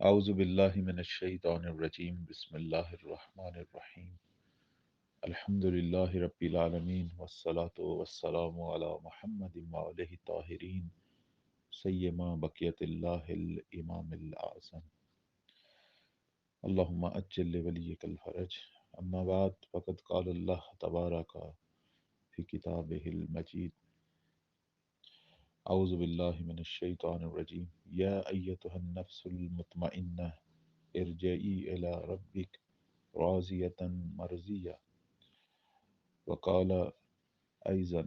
اعوذ باللہ من الشیطان الرجیم بسم اللہ الرحمن الرحیم الحمد للہ رب العالمین والصلاة والسلام علی محمد وآلہ الطاہرین سیما بقیت اللہ الامام الاعظم اللہم اجل ولیک الفرج اما بعد فقد قال اللہ تبارک فی کتابہ المجید اعوذ باللہ من الشیطان الرجیم یا ایتها النفس المطمئنہ ارجعی الی ربک راضیة مرضیہ وقال ایضا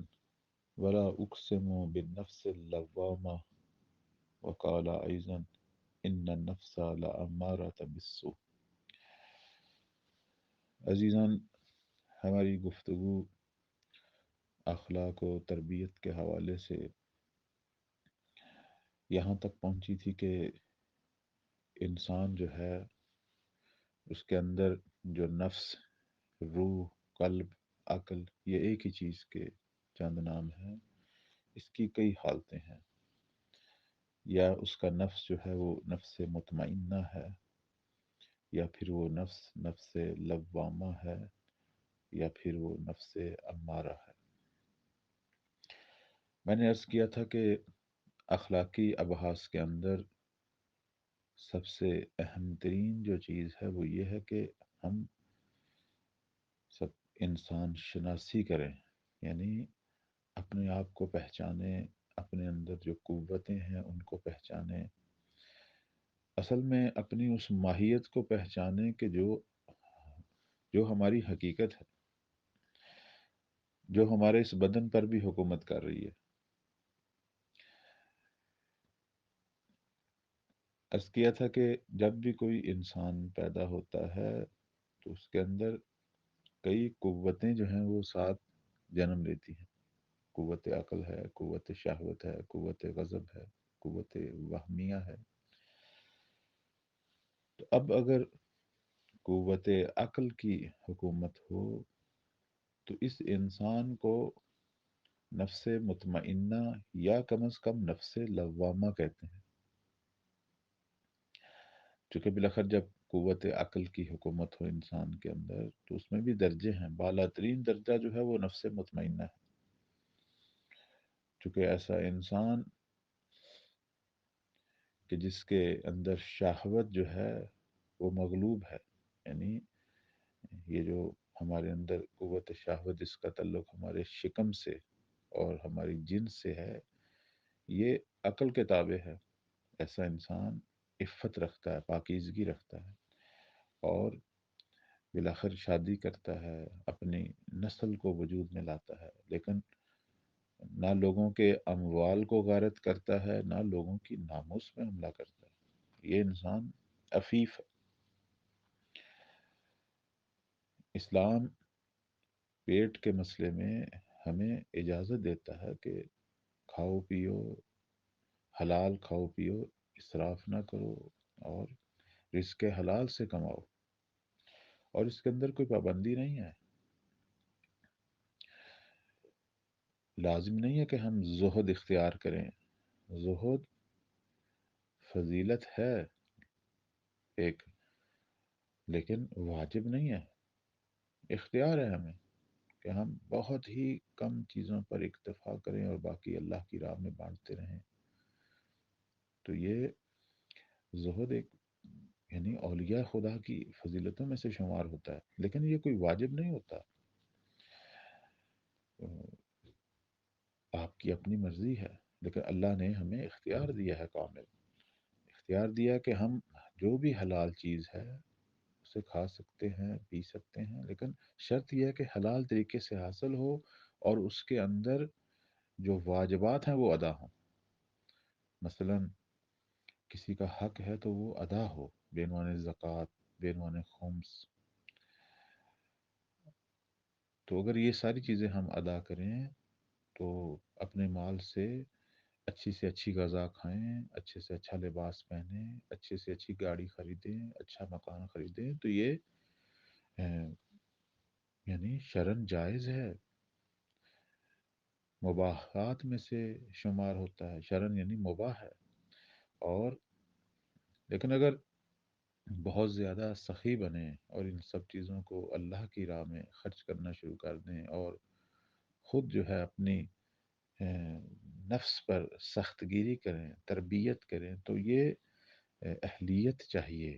ولا اقسم بالنفس اللوامہ وقال ایضا ان النفس لامارۃ بالسوء۔ عزیزان، ہماری گفتگو اخلاق و تربیت کے حوالے سے یہاں تک پہنچی تھی کہ انسان جو ہے اس کے اندر جو نفس، روح، قلب، عقل، یہ ایک ہی چیز کے چند نام ہیں۔ اس کی کئی حالتیں ہیں، یا اس کا نفس جو ہے وہ نفس مطمئنہ ہے، یا پھر وہ نفس نفس لوامہ ہے، یا پھر وہ نفس امارہ ہے۔ میں نے عرض کیا تھا کہ اخلاقی ابحاث کے اندر سب سے اہم ترین جو چیز ہے وہ یہ ہے کہ ہم سب انسان شناسی کریں، یعنی اپنے آپ کو پہچانیں، اپنے اندر جو قوتیں ہیں ان کو پہچانیں، اصل میں اپنی اس ماہیت کو پہچانیں کہ جو ہماری حقیقت ہے، جو ہمارے اس بدن پر بھی حکومت کر رہی ہے۔ عرض کیا تھا کہ جب بھی کوئی انسان پیدا ہوتا ہے تو اس کے اندر کئی قوتیں جو ہیں وہ ساتھ جنم لیتی ہیں۔ قوت عقل ہے، قوت شہوت ہے، قوت غضب ہے، قوت وہمیہ ہے۔ تو اب اگر قوت عقل کی حکومت ہو تو اس انسان کو نفس مطمئنہ یا کم از کم نفس لوامہ کہتے ہیں، چونکہ بالاخر جب قوت عقل کی حکومت ہو انسان کے اندر تو اس میں بھی درجے ہیں۔ بالا ترین درجہ جو ہے وہ نفس مطمئنہ ہے، چونکہ ایسا انسان کہ جس کے اندر شہوت جو ہے وہ مغلوب ہے، یعنی یہ جو ہمارے اندر قوت شہوت، اس کا تعلق ہمارے شکم سے اور ہماری جنس سے ہے، یہ عقل کے تابع ہے۔ ایسا انسان عفت رکھتا ہے، پاکیزگی رکھتا ہے، اور بالآخر شادی کرتا ہے، اپنی نسل کو وجود میں لاتا ہے، لیکن نہ لوگوں کے اموال کو غارت کرتا ہے، نہ لوگوں کی ناموس میں حملہ کرتا ہے۔ یہ انسان عفیف ہے۔ اسلام پیٹ کے مسئلے میں ہمیں اجازت دیتا ہے کہ کھاؤ پیو، حلال کھاؤ پیو، اسراف نہ کرو، اور رزق حلال سے کماؤ، اور اس کے اندر کوئی پابندی نہیں ہے۔ لازم نہیں ہے کہ ہم زہد اختیار کریں۔ زہد فضیلت ہے ایک، لیکن واجب نہیں ہے۔ اختیار ہے ہمیں کہ ہم بہت ہی کم چیزوں پر اکتفا کریں اور باقی اللہ کی راہ میں بانٹتے رہیں۔ تو یہ زہد ایک، یعنی اولیاء خدا کی فضیلتوں میں سے شمار ہوتا ہے، لیکن یہ کوئی واجب نہیں ہوتا۔ آپ کی اپنی مرضی ہے، لیکن اللہ نے ہمیں اختیار دیا ہے کامل۔ اختیار دیا کہ ہم جو بھی حلال چیز ہے اسے کھا سکتے ہیں، پی سکتے ہیں، لیکن شرط یہ ہے کہ حلال طریقے سے حاصل ہو اور اس کے اندر جو واجبات ہیں وہ ادا ہوں۔ مثلا کسی کا حق ہے تو وہ ادا ہو، بعنوان زکوٰۃ، بعنوان خمس۔ تو اگر یہ ساری چیزیں ہم ادا کریں تو اپنے مال سے اچھی غذا کھائیں، اچھے سے اچھا لباس پہنیں، اچھے سے اچھی گاڑی خریدیں، اچھا مکان خریدیں، تو یہ یعنی شرعاً جائز ہے، مباحات میں سے شمار ہوتا ہے، شرعاً یعنی مباح ہے۔ اور لیکن اگر بہت زیادہ سخی بنیں اور ان سب چیزوں کو اللہ کی راہ میں خرچ کرنا شروع کر دیں، اور خود جو ہے اپنی نفس پر سخت گیری کریں، تربیت کریں، تو یہ اہلیت چاہیے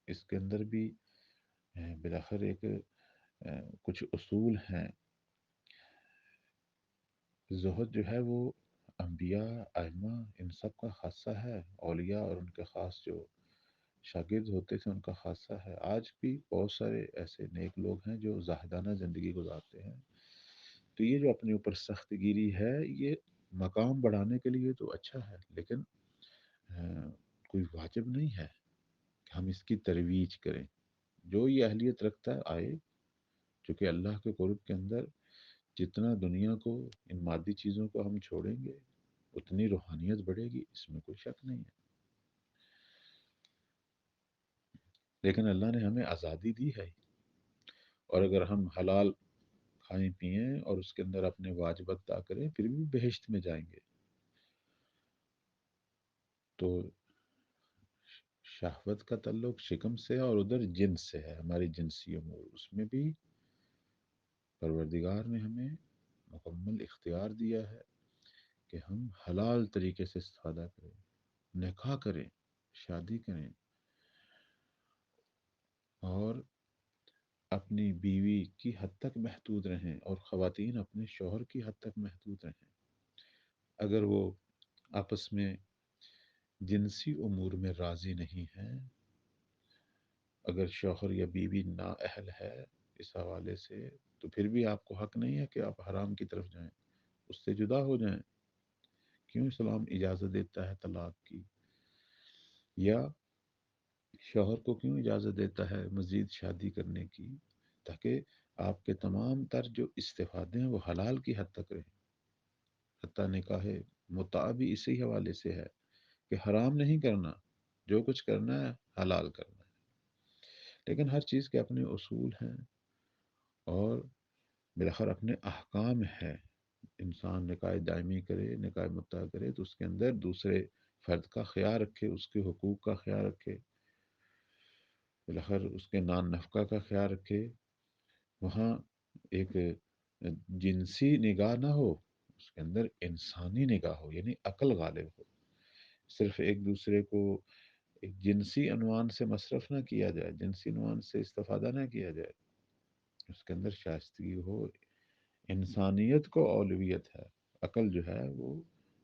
اس کے اندر بھی۔ بالآخر ایک کچھ اصول ہیں۔ زہد جو ہے وہ انبیاء، ائمہ، ان سب کا خاصہ ہے، اولیاء اور ان کے خاص جو شاگرد ہوتے تھے ان کا خاصہ ہے۔ آج بھی بہت سارے ایسے نیک لوگ ہیں جو زاہدانہ زندگی گزارتے ہیں۔ تو یہ جو اپنے اوپر سخت گیری ہے، یہ مقام بڑھانے کے لیے تو اچھا ہے، لیکن کوئی واجب نہیں ہے کہ ہم اس کی ترویج کریں۔ جو یہ اہلیت رکھتا ہے آئے، چونکہ اللہ کے قرب کے اندر جتنا دنیا کو، ان مادی چیزوں کو ہم چھوڑیں گے، اتنی روحانیت بڑھے گی، اس میں کوئی شک نہیں ہے۔ لیکن اللہ نے ہمیں آزادی دی ہے، اور اگر ہم حلال کھائیں پئیں اور اس کے اندر اپنے واجبات ادا کریں، پھر بھی بہشت میں جائیں گے۔ تو شہوت کا تعلق شکم سے اور ادھر جنس سے ہے، ہماری جنسی امور، اس میں بھی پروردگار نے ہمیں مکمل اختیار دیا ہے کہ ہم حلال طریقے سے استفادہ کریں، نکاح کریں، شادی کریں، اور اپنی بیوی کی حد تک محدود رہیں، اور خواتین اپنے شوہر کی حد تک محدود رہیں۔ اگر وہ آپس میں جنسی امور میں راضی نہیں ہیں، اگر شوہر یا بیوی نااہل ہے اس حوالے سے، تو پھر بھی آپ کو حق نہیں ہے کہ آپ حرام کی طرف جائیں، اس سے جدا ہو جائیں۔ کیوں اسلام اجازت دیتا ہے طلاق کی؟ یا شوہر کو کیوں اجازت دیتا ہے مزید شادی کرنے کی؟ تاکہ آپ کے تمام تر جو استفادے ہیں وہ حلال کی حد تک رہیں۔ حتیٰ نکاح متعہ بھی اسی حوالے سے ہے کہ حرام نہیں کرنا، جو کچھ کرنا ہے حلال کرنا ہے۔ لیکن ہر چیز کے اپنے اصول ہیں، اور بالآخر اپنے احکام ہیں۔ انسان نکاح دائمی کرے، نکاح متعہ کرے، تو اس کے اندر دوسرے فرد کا خیال رکھے، اس کے حقوق کا خیال رکھے، بالآخر اس کے نان نفقہ کا خیال رکھے۔ وہاں ایک جنسی نگاہ نہ ہو، اس کے اندر انسانی نگاہ ہو، یعنی عقل غالب ہو۔ صرف ایک دوسرے کو ایک جنسی عنوان سے مصرف نہ کیا جائے، جنسی عنوان سے استفادہ نہ کیا جائے، اس کے اندر شائستگی ہو، انسانیت کو اولویت ہے۔ عقل جو ہے وہ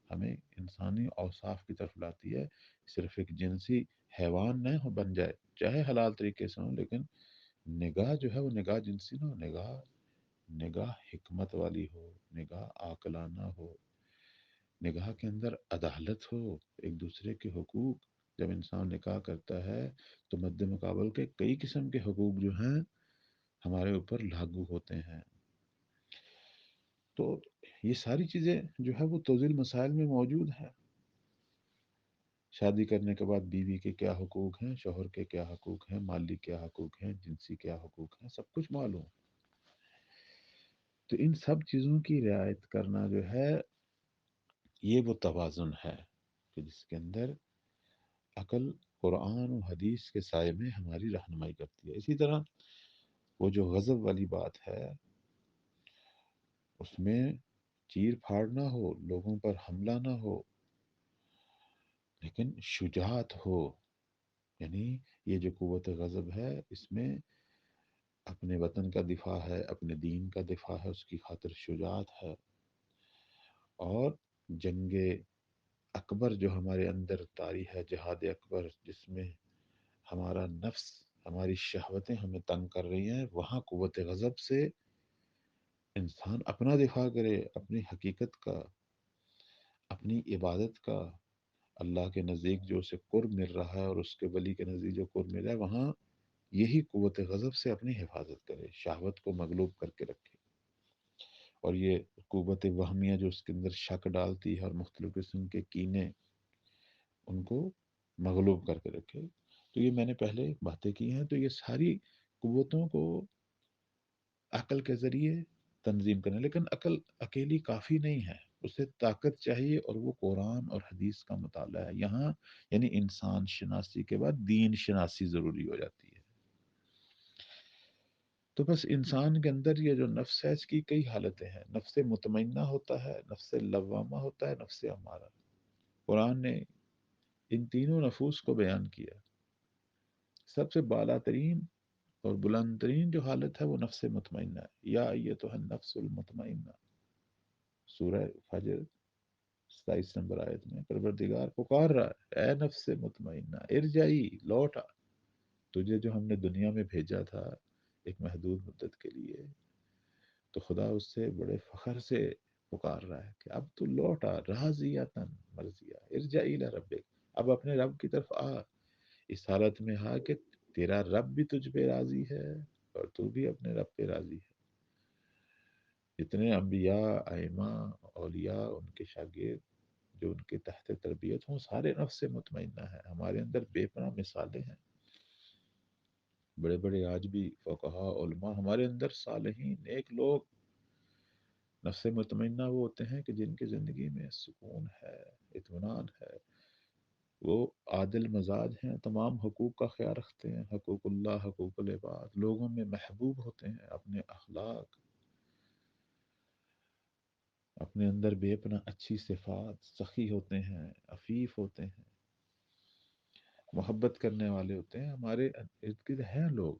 ہمیں انسانی اوصاف کی طرف لاتی ہے، صرف ایک جنسی حیوان نہ ہو بن جائے، چاہے حلال طریقے سے ہو، لیکن نگاہ جو ہے وہ نگاہ جنسی نہ ہو، نگاہ نگاہ حکمت والی ہو، نگاہ عاقلانہ ہو، نگاہ کے اندر عدالت ہو، ایک دوسرے کے حقوق۔ جب انسان نکاح کرتا ہے تو مد مقابل کے کئی قسم کے حقوق جو ہیں ہمارے اوپر لاگو ہوتے ہیں۔ تو یہ ساری چیزیں جو ہے وہ توضیع مسائل میں موجود ہیں۔ شادی کرنے کے بعد بیوی کے کیا حقوق ہیں، شوہر کے کیا حقوق ہیں، مالی کیا حقوق ہیں، جنسی کیا حقوق ہیں، سب کچھ معلوم۔ تو ان سب چیزوں کی رعایت کرنا جو ہے، یہ وہ توازن ہے کہ جس کے اندر عقل قرآن و حدیث کے سائے میں ہماری رہنمائی کرتی ہے۔ اسی طرح وہ جو غضب والی بات ہے، اس میں چیر پھاڑ نہ ہو، لوگوں پر حملہ نہ ہو، لیکن شجاعت ہو۔ یعنی یہ جو قوت غضب ہے، اس میں اپنے وطن کا دفاع ہے، اپنے دین کا دفاع ہے، اس کی خاطر شجاعت ہے۔ اور جنگ اکبر جو ہمارے اندر طاری ہے، جہاد اکبر، جس میں ہمارا نفس، ہماری شہوتیں ہمیں تنگ کر رہی ہیں، وہاں قوت غضب سے انسان اپنا دفاع کرے، اپنی حقیقت کا، اپنی عبادت کا، اللہ کے نزدیک جو اسے قرب مل رہا ہے اور اس کے ولی کے نزدیک جو قرب مل رہا ہے، وہاں یہی قوت غضب سے اپنی حفاظت کرے، شہوت کو مغلوب کر کے رکھے۔ اور یہ قوت وہمیہ جو اس کے اندر شک ڈالتی ہے اور مختلف قسم کے کینے، ان کو مغلوب کر کے رکھے۔ تو یہ میں نے پہلے باتیں کی ہیں، تو یہ ساری قوتوں کو عقل کے ذریعے تنظیم کرنا، لیکن عقل اکیلی کافی نہیں ہے، اسے طاقت چاہیے، اور وہ قرآن اور حدیث کا مطالعہ ہے یہاں، یعنی انسان شناسی کے بعد دین شناسی ضروری ہو جاتی ہے۔ تو بس انسان کے اندر یہ جو نفس ہے اس کی کئی حالتیں ہیں، نفس مطمئنہ ہوتا ہے، نفس لوامہ ہوتا ہے، نفس امارہ۔ قرآن نے ان تینوں نفوس کو بیان کیا۔ سب سے بالا ترین اور بلند ترین جو حالت ہے وہ نفس مطمئنہ ہے، یا ایتھا النفس المطمئنہ، سورہ فجر 27 نمبر آیت میں پروردگار پکار رہا ہے، اے نفس مطمئنہ ارجعی، لوٹ آ، تجھے جو ہم نے دنیا میں بھیجا تھا ایک محدود مدت کے لیے، تو خدا اس سے بڑے فخر سے پکار رہا ہے کہ اب تو لوٹ آ، راضیتاً مرضیہ، ارجعی الی ربک، اب اپنے رب کی طرف آ، اس حالت میں آ کہ تیرا رب بھی تجھ پہ راضی ہے اور تو بھی اپنے رب پہ راضی ہے۔ جتنے انبیاء، ائمہ، اولیاء، ان کے شاگرد جو ان کے تحت تربیت ہوں، سارے نفس سے مطمئنہ ہیں۔ ہمارے اندر بے پناہ مثالیں ہیں، بڑے بڑے آج بھی فقہاء، علماء، ہمارے اندر صالحین نیک لوگ نفس مطمئنہ وہ ہوتے ہیں کہ جن کی زندگی میں سکون ہے، اطمینان ہے، وہ عادل مزاج ہیں، تمام حقوق کا خیال رکھتے ہیں، حقوق اللہ، حقوق العباد، لوگوں میں محبوب ہوتے ہیں، اپنے اخلاق، اپنے اندر بے پناہ اچھی صفات، سخی ہوتے ہیں، عفیف ہوتے ہیں، محبت کرنے والے ہوتے ہیں۔ ہمارے ارد گرد ہیں لوگ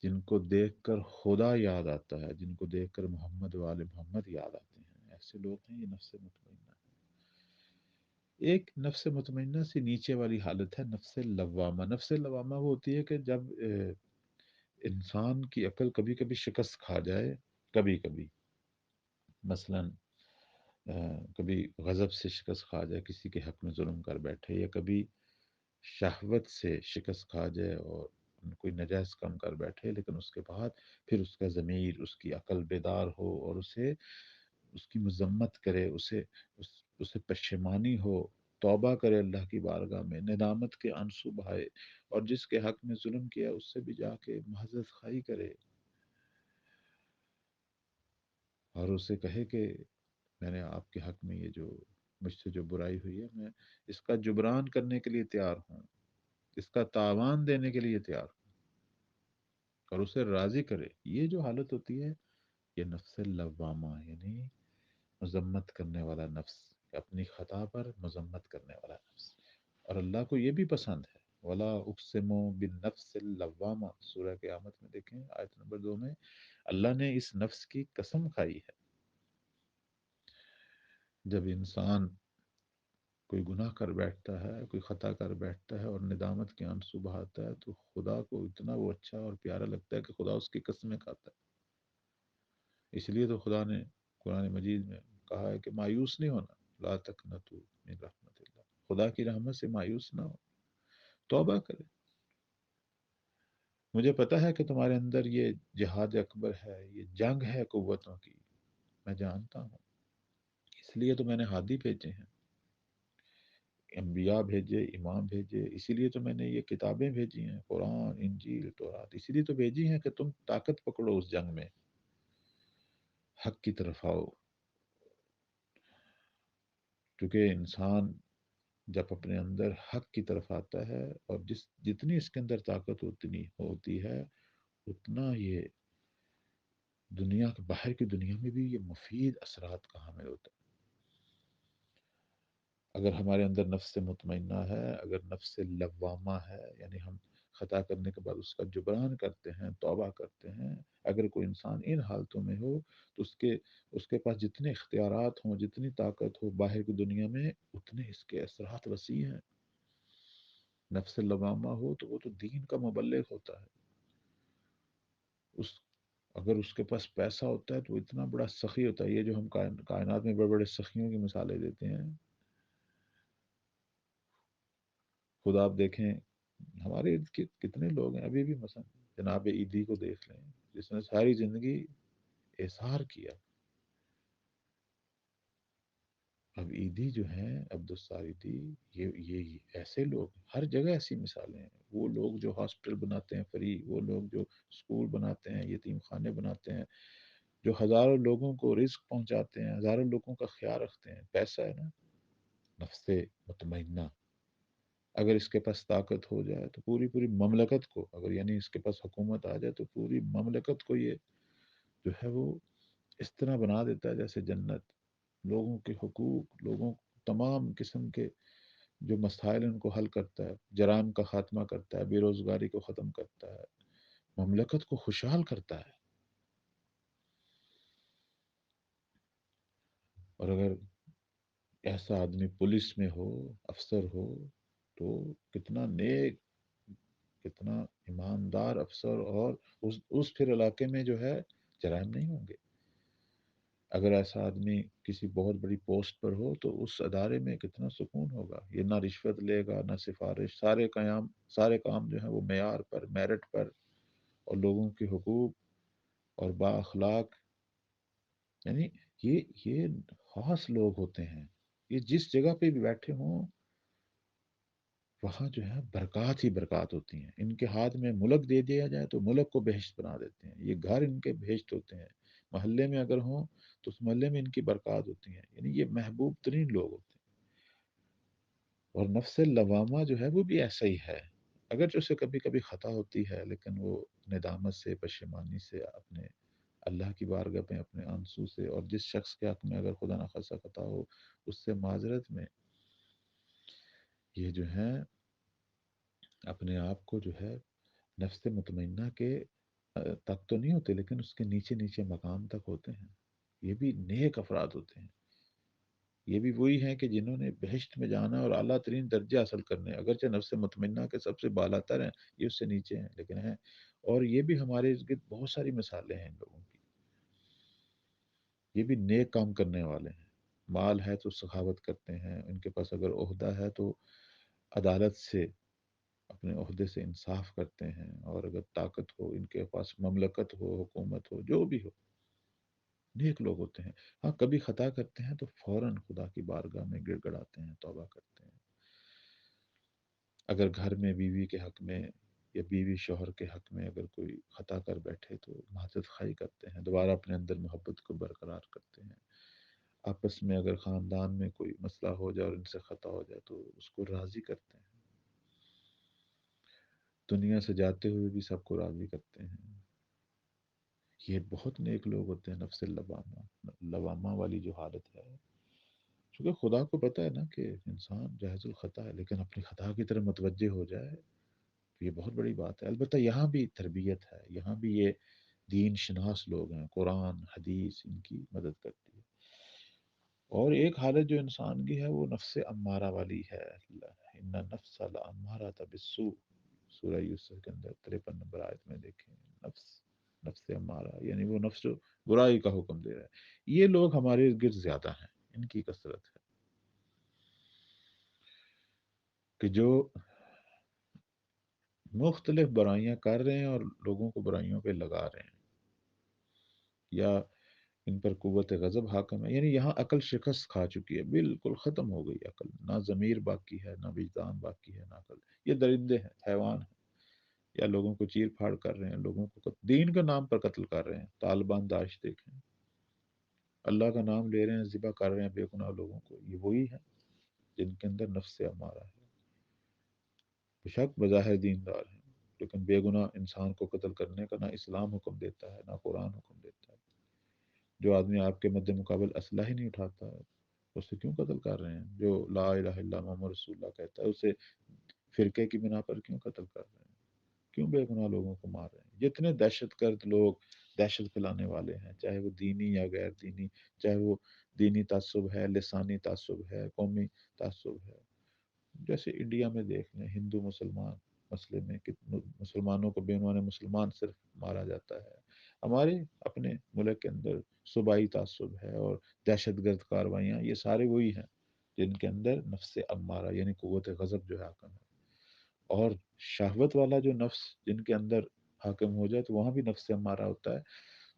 جن کو دیکھ کر خدا یاد آتا ہے، جن کو دیکھ کر محمد والے محمد یاد آتے ہیں، ایسے لوگ ہیں، یہ نفس مطمئنہ۔ ایک نفس مطمئنہ سے نیچے والی حالت ہے نفس لوامہ۔ نفس لوامہ وہ ہوتی ہے کہ جب انسان کی عقل کبھی کبھی شکست کھا جائے، کبھی کبھی، مثلا کبھی غضب سے شکست کھا جائے، کسی کے حق میں ظلم کر بیٹھے، یا کبھی شہوت سے شکست کھا جائے اور کوئی نجائز کام کر بیٹھے، لیکن اس کے بعد پھر اس کا ضمیر، اس کی عقل بیدار ہو اور اسے اس کی مذمت کرے، اسے پشیمانی ہو، توبہ کرے اللہ کی بارگاہ میں، ندامت کے آنسو بہائے، اور جس کے حق میں ظلم کیا اس سے بھی جا کے معذرت خواہی کرے، اور اسے کہے کہ میں نے آپ کے حق میں یہ جو مجھ سے جو برائی ہوئی ہے، میں اس کا جبران کرنے کے لیے تیار ہوں، اس کا تاوان دینے کے لیے تیار ہوں، اور اسے راضی کرے۔ یہ جو حالت ہوتی ہے یہ نفس لوامہ، یعنی مذمت کرنے والا نفس، اپنی خطا پر مذمت کرنے والا نفس۔ اور اللہ کو یہ بھی پسند ہے، ولا اقسم بالنفس اللوامہ، سورہ قیامت میں دیکھیں آیت نمبر 2 میں اللہ نے اس نفس کی قسم کھائی ہے۔ جب انسان کوئی گناہ کر بیٹھتا ہے، کوئی خطا کر بیٹھتا ہے اور ندامت کے آنسو بہاتا ہے، تو خدا کو اتنا وہ اچھا اور پیارا لگتا ہے کہ خدا اس کی قسمیں کھاتا ہے۔ اس لیے تو خدا نے قرآن مجید میں کہا ہے کہ مایوس نہیں ہونا، لا تقنطوا من رحمت اللہ، خدا کی رحمت سے مایوس نہ ہو، توبہ کرے۔ مجھے پتہ ہے کہ تمہارے اندر یہ جہاد اکبر ہے، یہ جنگ ہے قوتوں کی، میں جانتا ہوں، اس لیے تو میں نے ہادی بھیجے ہیں، انبیاء بھیجے، امام بھیجے، اسی لیے تو میں نے یہ کتابیں بھیجی ہیں، قرآن، انجیل، تورات، اسی لیے تو بھیجی ہیں کہ تم طاقت پکڑو اس جنگ میں، حق کی طرف آؤ۔ کیونکہ انسان جب اپنے اندر حق کی طرف آتا ہے، اور جتنی اس کے اندر طاقت اتنی ہوتی ہے، اتنا یہ دنیا کے باہر کی دنیا میں بھی یہ مفید اثرات کا حامل ہوتا ہے۔ اگر ہمارے اندر نفس مطمئنہ ہے، اگر نفس لوامہ ہے، یعنی ہم خطا کرنے کے بعد اس کا جبران کرتے ہیں، توبہ کرتے ہیں، اگر کوئی انسان ان حالتوں میں ہو تو اس کے پاس جتنے اختیارات ہوں، جتنی طاقت ہو باہر کی دنیا میں، اتنے اس کے اثرات وسیع ہیں۔ نفس لوامہ ہو تو وہ تو دین کا مبلغ ہوتا ہے، اس اگر اس کے پاس پیسہ ہوتا ہے تو وہ اتنا بڑا سخی ہوتا ہے۔ یہ جو ہم کائنات میں بڑے بڑے سخیوں کی مثالیں دیتے ہیں، خدا آپ دیکھیں ہمارے ارد گرد کتنے لوگ ہیں ابھی بھی، مثلا جناب عیدی کو دیکھ لیں، جس نے ساری زندگی احسار کیا۔ اب عیدی جو ہیں، عبدالستار عیدی، یہ ایسے لوگ، ہر جگہ ایسی مثالیں ہیں۔ وہ لوگ جو ہاسپٹل بناتے ہیں فری، وہ لوگ جو اسکول بناتے ہیں، یتیم خانے بناتے ہیں، جو ہزاروں لوگوں کو رزق پہنچاتے ہیں، ہزاروں لوگوں کا خیال رکھتے ہیں، پیسہ ہے نا، نفس مطمئنہ، اگر اس کے پاس طاقت ہو جائے تو پوری پوری مملکت کو، اگر یعنی اس کے پاس حکومت آ جائے تو پوری مملکت کو یہ جو ہے وہ اس طرح بنا دیتا ہے جیسے جنت، لوگوں کے حقوق، لوگوں تمام قسم کے جو مسائل ان کو حل کرتا ہے، جرائم کا خاتمہ کرتا ہے، بے روزگاری کو ختم کرتا ہے، مملکت کو خوشحال کرتا ہے۔ اور اگر ایسا آدمی پولیس میں ہو، افسر ہو، تو کتنا نیک، کتنا ایماندار افسر، اور اس پھر علاقے میں جو ہے جرائم نہیں ہوں گے۔ اگر ایسا آدمی کسی بہت بڑی پوسٹ پر ہو تو اس ادارے میں کتنا سکون ہوگا، یہ نہ رشوت لے گا نہ سفارش، سارے کام جو ہیں وہ معیار پر، میرٹ پر، اور لوگوں کے حقوق اور با اخلاق، یعنی یہ خاص لوگ ہوتے ہیں۔ یہ جس جگہ پہ بھی بیٹھے ہوں وہاں جو ہے برکات ہی برکات ہوتی ہیں، ان کے ہاتھ میں ملک دے دیا جائے تو ملک کو بہشت بنا دیتے ہیں، یہ گھر ان کے بہشت ہوتے ہیں، محلے میں اگر ہوں تو اس محلے میں ان کی برکات ہوتی ہیں، یعنی یہ محبوب ترین لوگ ہوتے ہیں۔ اور نفس لوامہ جو ہے وہ بھی ایسا ہی ہے، اگرچہ اسے کبھی کبھی خطا ہوتی ہے لیکن وہ ندامت سے، پشیمانی سے، اپنے اللہ کی بارگاہ میں اپنے آنسو سے، اور جس شخص کے حق میں اگر خدا نخواستہ خطا ہو اس سے معذرت میں، یہ جو ہیں اپنے آپ کو جو ہے نفس مطمئنہ کے تک تو نہیں ہوتے لیکن اس کے نیچے نیچے مقام تک ہوتے ہیں، یہ بھی نیک افراد ہوتے ہیں، یہ بھی وہی ہیں کہ جنہوں نے بہشت میں جانا اور اعلیٰ ترین درجے حاصل کرنے، اگرچہ نفس مطمئنہ کے سب سے بالا تر ہیں، یہ اس سے نیچے ہیں لیکن ہیں۔ اور یہ بھی ہمارے ارد گرد بہت ساری مثالیں ہیں ان لوگوں کی، یہ بھی نیک کام کرنے والے ہیں، مال ہے تو سخاوت کرتے ہیں، ان کے پاس اگر عہدہ ہے تو عدالت سے، اپنے عہدے سے انصاف کرتے ہیں، اور اگر طاقت ہو، ان کے پاس مملکت ہو، حکومت ہو، جو بھی ہو، نیک لوگ ہوتے ہیں۔ ہاں کبھی خطا کرتے ہیں تو فوراً خدا کی بارگاہ میں گڑ گڑاتے ہیں، توبہ کرتے ہیں۔ اگر گھر میں بیوی کے حق میں یا بیوی شوہر کے حق میں اگر کوئی خطا کر بیٹھے تو معذرت خواہی کرتے ہیں، دوبارہ اپنے اندر محبت کو برقرار کرتے ہیں۔ آپس میں اگر خاندان میں کوئی مسئلہ ہو جائے اور ان سے خطا ہو جائے تو اس کو راضی کرتے ہیں، دنیا سے جاتے ہوئے بھی سب کو راضی کرتے ہیں۔ یہ بہت نیک لوگ ہوتے ہیں، نفس لوامہ والی جو حالت ہے، چونکہ خدا کو پتہ ہے نا کہ انسان جاہز الخطا ہے، لیکن اپنی خطا کی طرف متوجہ ہو جائے تو یہ بہت بڑی بات ہے۔ البتہ یہاں بھی تربیت ہے، یہاں بھی یہ دین شناس لوگ ہیں، قرآن حدیث ان کی مدد کرتی ہے۔ اور ایک حالت جو انسان کی ہے وہ نفس امارہ والی ہے، ان نفس لامارۃ بالسوء، سورہ یوسف کے اندر 53 نمبر آیت میں دیکھیں، نفس، نفس امارہ یعنی وہ نفس جو برائی کا حکم دے رہا ہے، یہ لوگ ہمارے ارد گرد زیادہ ہیں، ان کی کثرت ہے کہ جو مختلف برائیاں کر رہے ہیں اور لوگوں کو برائیوں پہ لگا رہے ہیں، یا ان پر قوت غضب حاکم ہے، یعنی یہاں عقل شکست کھا چکی ہے، بالکل ختم ہو گئی عقل، نہ ضمیر باقی ہے، نہ وجدان باقی ہے، نہ عقل۔ یہ درندے ہیں، حیوان ہیں، یا لوگوں کو چیر پھاڑ کر رہے ہیں، لوگوں کو دین کا نام پر قتل کر رہے ہیں، طالبان داعش دیکھیں، اللہ کا نام لے رہے ہیں، ذبح کر رہے ہیں بے گناہ لوگوں کو، یہ وہی ہیں جن کے اندر نفس سے ہمارا ہے، بے شک بظاہر دیندار ہیں لیکن بے گناہ انسان کو قتل کرنے کا نہ اسلام حکم دیتا ہے نہ قرآن حکم دیتا ہے۔ جو آدمی آپ کے مد مقابل اسلحہ ہی نہیں اٹھاتا ہے اسے کیوں قتل کر رہے ہیں؟ جو لا الہ الا محمد رسول اللہ کہتا ہے اسے فرقے کی بنا پر کیوں قتل کر رہے ہیں؟ کیوں بے گناہ لوگوں کو مار رہے ہیں؟ جتنے دہشت گرد لوگ دہشت پھیلانے والے ہیں، چاہے وہ دینی یا غیر دینی، چاہے وہ دینی تعصب ہے، لسانی تعصب ہے، قومی تعصب ہے، جیسے انڈیا میں دیکھ لیں، ہندو مسلمان مسئلے میں مسلمانوں کو بے عنوان مسلمان صرف مارا جاتا ہے۔ ہمارے اپنے ملک کے اندر صوبائی تعصب ہے اور دہشت گرد کاروائیاں، یہ سارے وہی ہیں جن کے اندر نفس امارہ یعنی قوت غضب جو ہے حاکم ہے، اور شہوت والا جو نفس جن کے اندر حاکم ہو جائے تو وہاں بھی نفس امارہ ہوتا ہے۔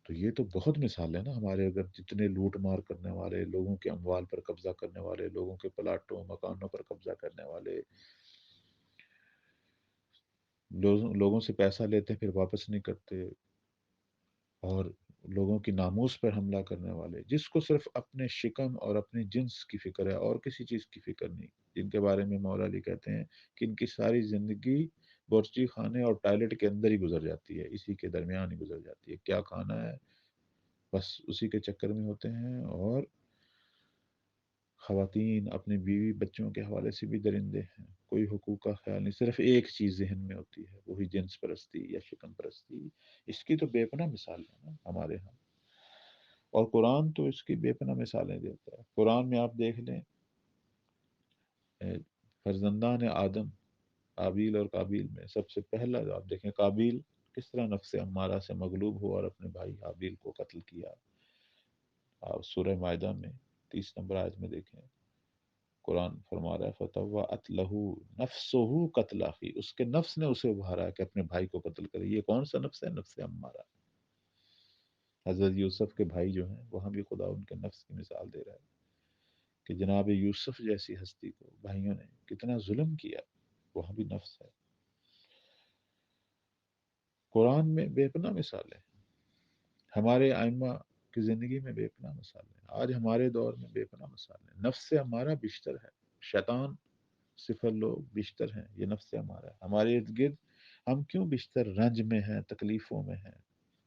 تو یہ تو بہت مثال ہے نا ہمارے، اگر جتنے لوٹ مار کرنے والے، لوگوں کے اموال پر قبضہ کرنے والے، لوگوں کے پلاٹوں مکانوں پر قبضہ کرنے والے، لوگوں سے پیسہ لیتے پھر واپس نہیں کرتے، اور لوگوں کی ناموس پر حملہ کرنے والے، جس کو صرف اپنے شکم اور اپنے جنس کی فکر ہے اور کسی چیز کی فکر نہیں، جن کے بارے میں مولا علی کہتے ہیں کہ ان کی ساری زندگی بورچی خانے اور ٹائلٹ کے اندر ہی گزر جاتی ہے، اسی کے درمیان ہی گزر جاتی ہے، کیا کھانا ہے بس اسی کے چکر میں ہوتے ہیں، اور خواتین اپنے بیوی بچوں کے حوالے سے بھی درندے ہیں، کوئی حقوق کا خیال نہیں، صرف ایک چیز ذہن میں ہوتی ہے، وہی جنس پرستی یا شکم پرستی۔ اس کی تو بے پناہ مثال ہے نا ہمارے ہاں، اور قرآن تو اس کی بے پناہ مثالیں دیتا ہے۔ قرآن میں آپ دیکھ لیں، اے، فرزندان آدم حابیل اور قابیل میں سب سے پہلا جو آپ دیکھیں، قابیل کس طرح نفس امارہ سے مغلوب ہوا اور اپنے بھائی حابیل کو قتل کیا۔ آپ سورہ معاہدہ میں 30 نمبر آیت میں دیکھیں، قرآن فرما رہا ہے فَطَوَّعَتْ لَهُ نَفْسُهُ قَتْلَ أَخِيهِ، اس کے نفس نے اسے ابھارا کہ اپنے بھائی کو قتل کرے۔ یہ کون سا نفس ہے؟ نفس امارہ۔ حضرت یوسف کے بھائی جو ہیں، وہاں بھی خدا ان کے نفس کی مثال دے رہا ہے کہ جناب یوسف جیسی ہستی کو بھائیوں نے کتنا ظلم کیا، وہاں بھی نفس ہے۔ قرآن میں بے پناہ مثالیں، ہمارے ائمہ کی زندگی میں بے پناہ مثالیں، آج ہمارے دور میں بے پناہ مثالیں۔ نفس ہمارا بیشتر ہے، شیطان صفر لوگ بیشتر ہیں، یہ نفس ہمارا ہے۔ ہمارے ارد گرد ہم کیوں بیشتر رنج میں ہیں، تکلیفوں میں ہیں؟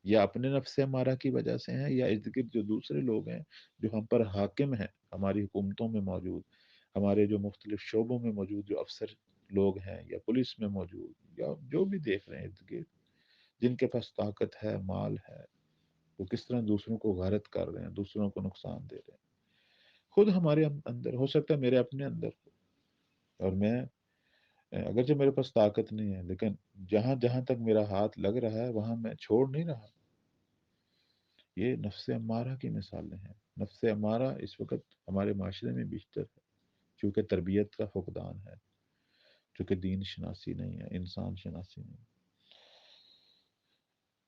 یا اپنے نفس ہمارا کی وجہ سے ہیں، یا ارد گرد جو دوسرے لوگ ہیں جو ہم پر حاکم ہیں، ہماری حکومتوں میں موجود، ہمارے جو مختلف شعبوں میں موجود جو افسر لوگ ہیں، یا پولیس میں موجود، یا جو بھی دیکھ رہے ہیں ارد گرد، جن کے پاس طاقت ہے، مال ہے، وہ کس طرح دوسروں کو غارت کر رہے ہیں، دوسروں کو نقصان دے رہے ہیں۔ خود ہمارے اندر ہو سکتا ہے، میرے اپنے اندر ہو، اور میں اگرچہ میرے پاس طاقت نہیں ہے، لیکن جہاں جہاں تک میرا ہاتھ لگ رہا ہے وہاں میں چھوڑ نہیں رہا۔ یہ نفس امارہ کی مثالیں ہیں۔ نفس امارہ اس وقت ہمارے معاشرے میں بیشتر ہے، چونکہ تربیت کا فقدان ہے، چونکہ دین شناسی نہیں ہے، انسان شناسی نہیں۔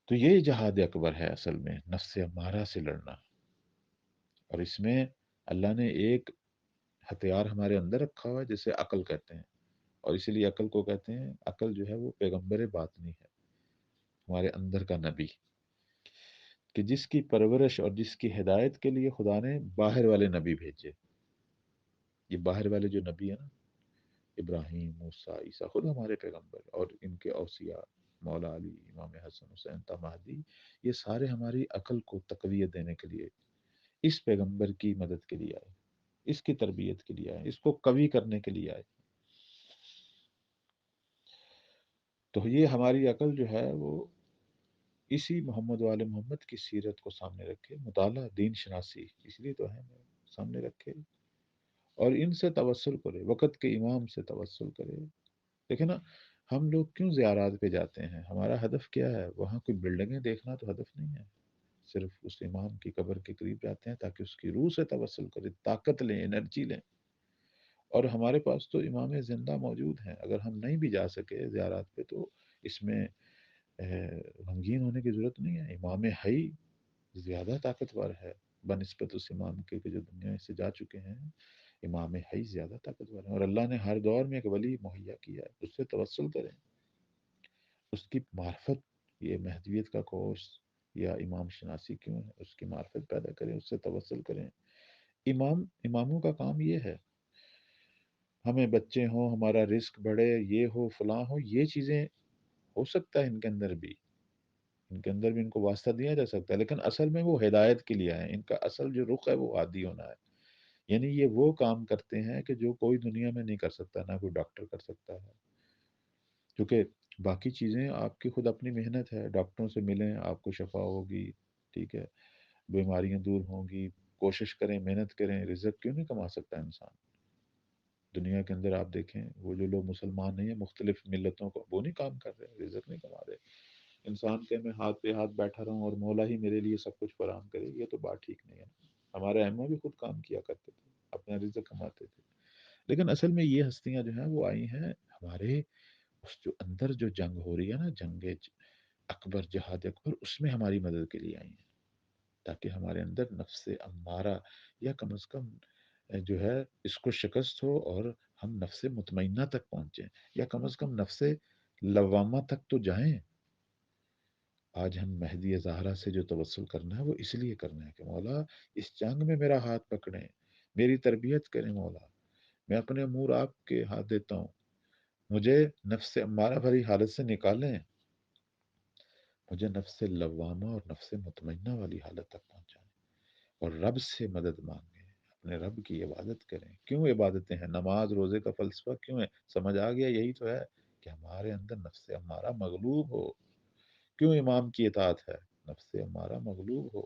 تو یہ جہاد اکبر ہے اصل میں، نفس امارہ سے لڑنا۔ اور اس میں اللہ نے ایک ہتھیار ہمارے اندر رکھا ہوا ہے جسے عقل کہتے ہیں، اور اسی لیے عقل کو کہتے ہیں، عقل جو ہے وہ پیغمبر باطنی ہے، ہمارے اندر کا نبی، کہ جس کی پرورش اور جس کی ہدایت کے لیے خدا نے باہر والے نبی بھیجے۔ یہ باہر والے جو نبی ہیں نا، ابراہیم، موسیٰ، عیسیٰ، خود ہمارے پیغمبر، اور ان کے اوصیاء، مولا علی، امام حسن حسین تا مہدی، یہ سارے ہماری عقل کو تقویت دینے کے لیے اس پیغمبر کی مدد کے لیے آئے، اس کی تربیت کے لیے آئے، اس کو قوی کرنے کے لیے آئے۔ تو یہ ہماری عقل جو ہے وہ اسی محمد وال محمد کی سیرت کو سامنے رکھے، مطالعہ، دین شناسی اس لیے تو ہے سامنے رکھے، اور ان سے توسل کرے، وقت کے امام سے توسل کرے۔ دیکھیں نا، ہم لوگ کیوں زیارات پہ جاتے ہیں؟ ہمارا ہدف کیا ہے؟ وہاں کوئی بلڈنگیں دیکھنا تو ہدف نہیں ہے، صرف اس امام کی قبر کے قریب جاتے ہیں تاکہ اس کی روح سے توسل کرے، طاقت لیں، انرجی لیں۔ اور ہمارے پاس تو امام زندہ موجود ہیں، اگر ہم نہیں بھی جا سکے زیارات پہ تو اس میں غمگین ہونے کی ضرورت نہیں ہے۔ امام حی زیادہ طاقتور ہے بنسبت اس امام کے کہ جو دنیا سے جا چکے ہیں۔ امام حی زیادہ طاقتور ہے، اور اللہ نے ہر دور میں ایک ولی مہیا کیا ہے، اس سے توسل کریں، اس کی معرفت، یہ مہدویت کا کورس یا امام شناسی کیوں ہے، اس کی معرفت پیدا کریں، اس سے توسل کریں۔ اماموں کا کام یہ ہے، ہمیں بچے ہوں، ہمارا رزق بڑھے، یہ ہو فلاں ہو، یہ چیزیں ہو سکتا ہے ان کے اندر بھی، ان کے اندر بھی ان کو واسطہ دیا جا سکتا ہے، لیکن اصل میں وہ ہدایت کے لیے ہیں، ان کا اصل جو رخ ہے وہ عادی ہونا ہے، یعنی یہ وہ کام کرتے ہیں کہ جو کوئی دنیا میں نہیں کر سکتا، نہ کوئی ڈاکٹر کر سکتا ہے، کیونکہ باقی چیزیں آپ کی خود اپنی محنت ہے، ڈاکٹروں سے ملیں، آپ کو شفا ہوگی، ٹھیک ہے، بیماریاں دور ہوں گی، کوشش کریں، محنت کریں، رزق کیوں نہیں کما سکتا انسان؟ دنیا کے اندر آپ دیکھیں، وہ جو لوگ مسلمان نہیں ہیں، مختلف ملتوں کو، وہ نہیں کام کر رہے، رزق نہیں کما رہے۔ انسان کہ میں ہاتھ پہ ہاتھ بیٹھا رہوں اور مولا ہی میرے لیے سب کچھ فراہم کرے، یہ تو بات ٹھیک نہیں ہے۔ ہمارے ائمہ بھی خود کام کیا کرتے تھے، اپنا رزق کماتے تھے، لیکن اصل میں یہ ہستیاں جو ہیں وہ آئی ہیں ہمارے اس جو اندر جو جنگ ہو رہی ہے نا، جنگ اکبر، جہاد اکبر، اس میں ہماری مدد کے لیے آئی ہیں، تاکہ ہمارے اندر نفس امارہ یا کم از کم جو ہے اس کو شکست ہو، اور ہم نفس مطمئنہ تک پہنچیں، یا کم از کم نفس لوامہ تک تو جائیں۔ آج ہم مہدی زہرا سے جو توسل کرنا ہے وہ اس لیے کرنا ہے کہ مولا اس جنگ میں میرا ہاتھ پکڑیں، میری تربیت کریں مولا، میں اپنے امور آپ کے ہاتھ دیتا ہوں، مجھے نفس امارہ بھری حالت سے نکالیں، مجھے نفس لوامہ اور نفس مطمئنہ والی حالت تک پہنچائیں، اور رب سے مدد مانگیں، اپنے رب کی عبادت کریں۔ کیوں عبادتیں ہیں؟ نماز روزے کا فلسفہ کیوں ہے؟ سمجھ آ گیا، یہی تو ہے کہ ہمارے اندر نفس امارہ مغلوب ہو۔ کیوں امام کی اطاعت ہے؟ نفس امارہ مغلوب ہو،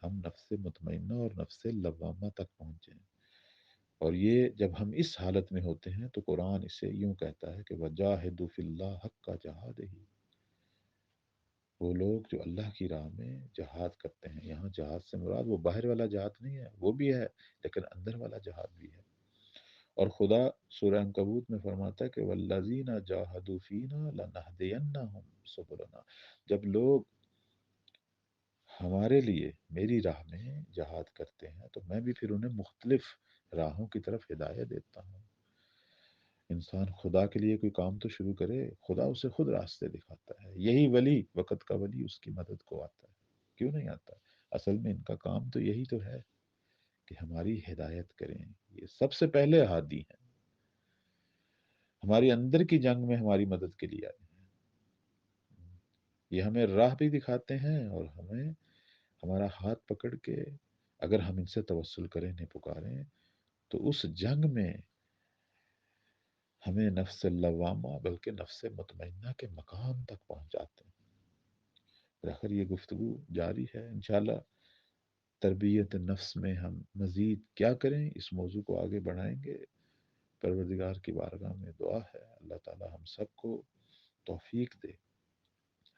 ہم نفس مطمئنہ اور نفس لوامہ تک پہنچیں۔ اور یہ جب ہم اس حالت میں ہوتے ہیں تو قرآن اسے یوں کہتا ہے کہ وَجَاهِدُوا فِي اللَّهِ حَقَّ جَهَادِهِ، وہ لوگ جو اللہ کی راہ میں جہاد کرتے ہیں۔ یہاں جہاد سے مراد وہ باہر والا جہاد نہیں ہے، وہ بھی ہے، لیکن اندر والا جہاد بھی ہے۔ اور خدا سورہ عنکبوت میں فرماتا ہے کہ وَالَّذِينَ جَاهَدُوا فِينَا لَنَهْدِيَنَّهُمْ سُبُلَنَا، جب لوگ ہمارے لیے میری راہ میں جہاد کرتے ہیں تو میں بھی پھر انہیں مختلف راہوں کی طرف ہدایت دیتا ہوں۔ انسان خدا کے لیے کوئی کام تو شروع کرے، خدا اسے خود راستے دکھاتا ہے۔ یہی ولی، وقت کا ولی اس کی مدد کو آتا ہے، کیوں نہیں آتا؟ اصل میں ان کا کام تو یہی تو ہے کہ ہماری ہدایت کریں۔ یہ سب سے پہلے ہادی ہیں، ہماری اندر کی جنگ میں ہماری مدد کے لیے آئے ہیں۔ یہ ہمیں راہ بھی دکھاتے ہیں اور ہمیں ہمارا ہاتھ پکڑ کے اگر ہم ان سے توسل کریں، انہیں پکاریں، تو اس جنگ میں ہمیں نفس لوامہ بلکہ نفس مطمئنہ کے مقام تک پہنچاتے ہیں۔ آخر یہ گفتگو جاری ہے انشاءاللہ۔ تربیت نفس میں ہم مزید کیا کریں، اس موضوع کو آگے بڑھائیں گے۔ پروردگار کی بارگاہ میں دعا ہے اللہ تعالی ہم سب کو توفیق دے،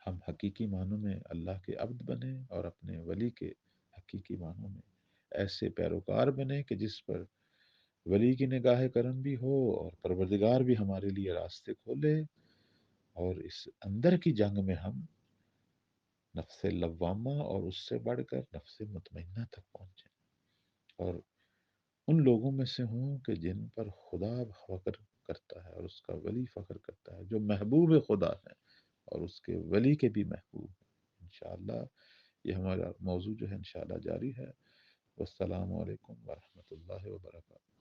ہم حقیقی معنوں میں اللہ کے عبد بنیں اور اپنے ولی کے حقیقی معنوں میں ایسے پیروکار بنیں کہ جس پر ولی کی نگاہ کرم بھی ہو اور پروردگار بھی ہمارے لیے راستے کھولے، اور اس اندر کی جنگ میں ہم نفس لوامہ اور اس سے بڑھ کر نفس مطمئنہ تک پہنچیں، اور ان لوگوں میں سے ہوں کہ جن پر خدا فخر کرتا ہے اور اس کا ولی فخر کرتا ہے، جو محبوب خدا ہے اور اس کے ولی کے بھی محبوب ہیں۔ انشاءاللہ یہ ہمارا موضوع جو ہے انشاءاللہ جاری ہے۔ والسلام علیکم ورحمۃ اللہ وبرکاتہ۔